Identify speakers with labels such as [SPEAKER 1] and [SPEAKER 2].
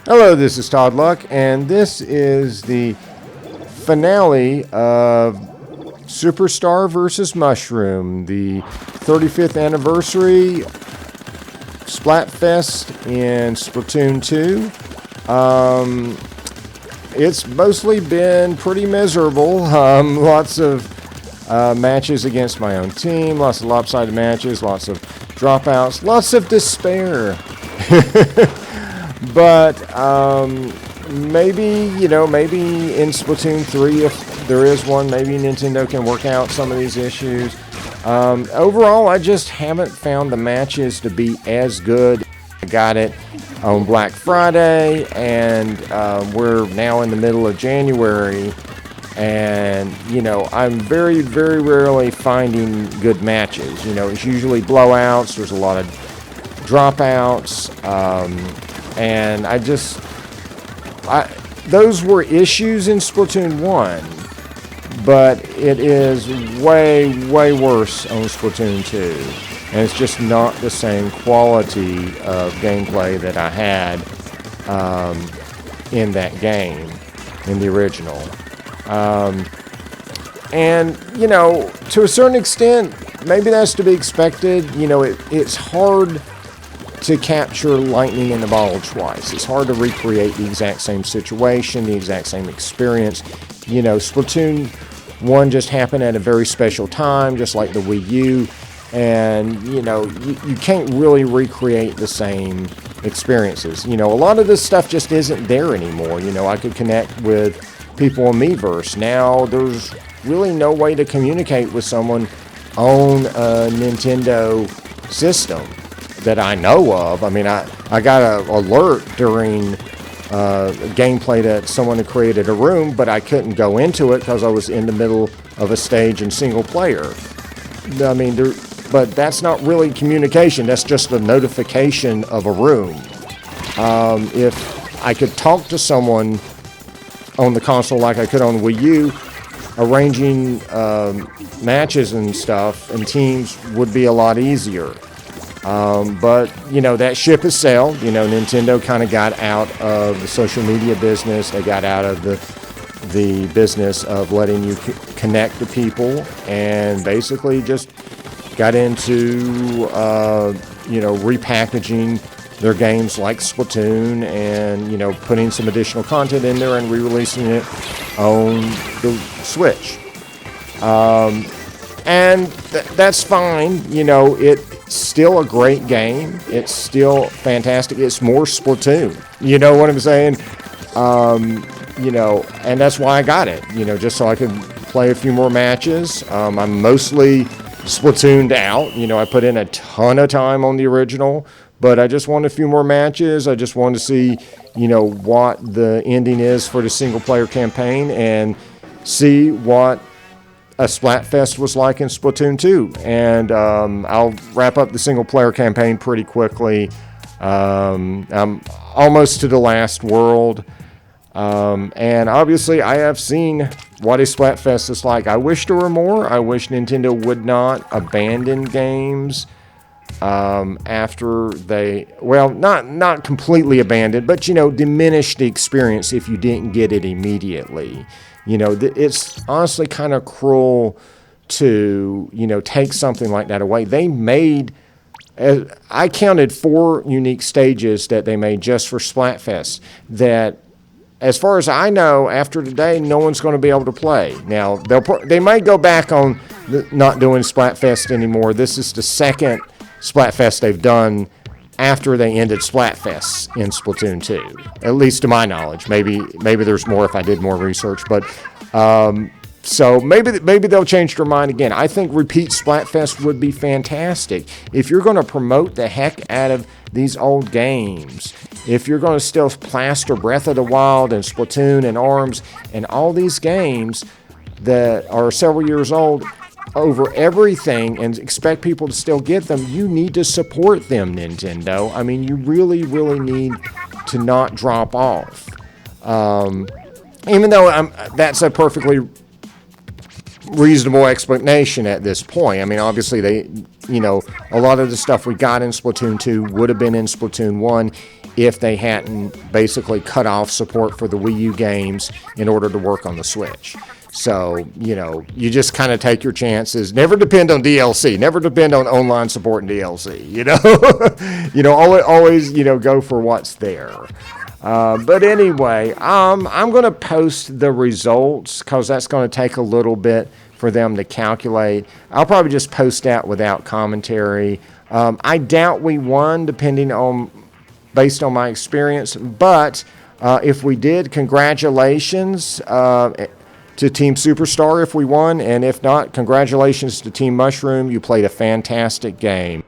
[SPEAKER 1] Hello, this is Todd Luck, and this is the finale of Superstar vs. Mushroom, the 35th anniversary Splatfest in Splatoon 2. It's mostly been pretty miserable. Lots of matches against my own team, lots of lopsided matches, lots of dropouts, lots of despair. But maybe in Splatoon 3, if there is one, maybe Nintendo can work out some of these issues. Overall, I just haven't found the matches to be as good. I got it on Black Friday, and we're now in the middle of January, and I'm very, very rarely finding good matches. It's usually blowouts. There's a lot of dropouts. And those were issues in Splatoon 1, but it is way, way worse on Splatoon 2. And it's just not the same quality of gameplay that I had in that game, in the original. And, to a certain extent, maybe that's to be expected. It's hard to capture lightning in the bottle twice. It's hard to recreate the exact same situation, the exact same experience. Splatoon 1 just happened at a very special time, just like the Wii U, and you can't really recreate the same experiences. A lot of this stuff just isn't there anymore. I could connect with people in Miiverse. Now there's really no way to communicate with someone on a Nintendo system that I know of. I mean, I got an alert during gameplay that someone had created a room, but I couldn't go into it because I was in the middle of a stage in single player. I mean, but that's not really communication. That's just a notification of a room. If I could talk to someone on the console like I could on Wii U, arranging matches and stuff and teams would be a lot easier. But that ship has sailed. Nintendo kind of got out of the social media business. They got out of the business of letting you connect to people, and basically just got into repackaging their games like Splatoon, and putting some additional content in there and re-releasing it on the Switch. And that's fine. It's still a great game. It's still fantastic. It's more Splatoon. You know what I'm saying? And that's why I got it. Just so I could play a few more matches. I'm mostly Splatooned out. I put in a ton of time on the original, but I just want a few more matches. I just want to see, what the ending is for the single player campaign and see what a Splatfest was like in Splatoon 2, and I'll wrap up the single-player campaign pretty quickly. I'm almost to the last world, and obviously I have seen what a Splatfest is like. I wish there were more. I wish Nintendo would not abandon games after they, not completely abandoned, but diminish the experience if you didn't get it immediately. It's honestly kind of cruel to, take something like that away. They made, I counted 4 unique stages that they made just for Splatfest that, as far as I know, after today, no one's going to be able to play. Now, they might go back on not doing Splatfest anymore. This is the second Splatfest they've done after they ended Splatfest in Splatoon 2, at least to my knowledge. Maybe there's more if I did more research, but so maybe they'll change their mind again. I think repeat Splatfest would be fantastic. If you're going to promote the heck out of these old games, if you're going to still plaster Breath of the Wild and Splatoon and ARMS and all these games that are several years old over everything and expect people to still get them, you need to support them, Nintendo. I mean, you really, really need to not drop off. Even though that's a perfectly reasonable explanation at this point. I mean, obviously, a lot of the stuff we got in Splatoon 2 would have been in Splatoon 1 if they hadn't basically cut off support for the Wii U games in order to work on the Switch. So, you know, you just kind of take your chances. Never depend on DLC. Never depend on online support and DLC, you know. You know, always, you know, go for what's there. But anyway, I'm going to post the results because that's going to take a little bit for them to calculate. I'll probably just post that without commentary. I doubt we won, based on my experience. But if we did, congratulations to Team Superstar if we won. And if not, congratulations to Team Mushroom. You played a fantastic game.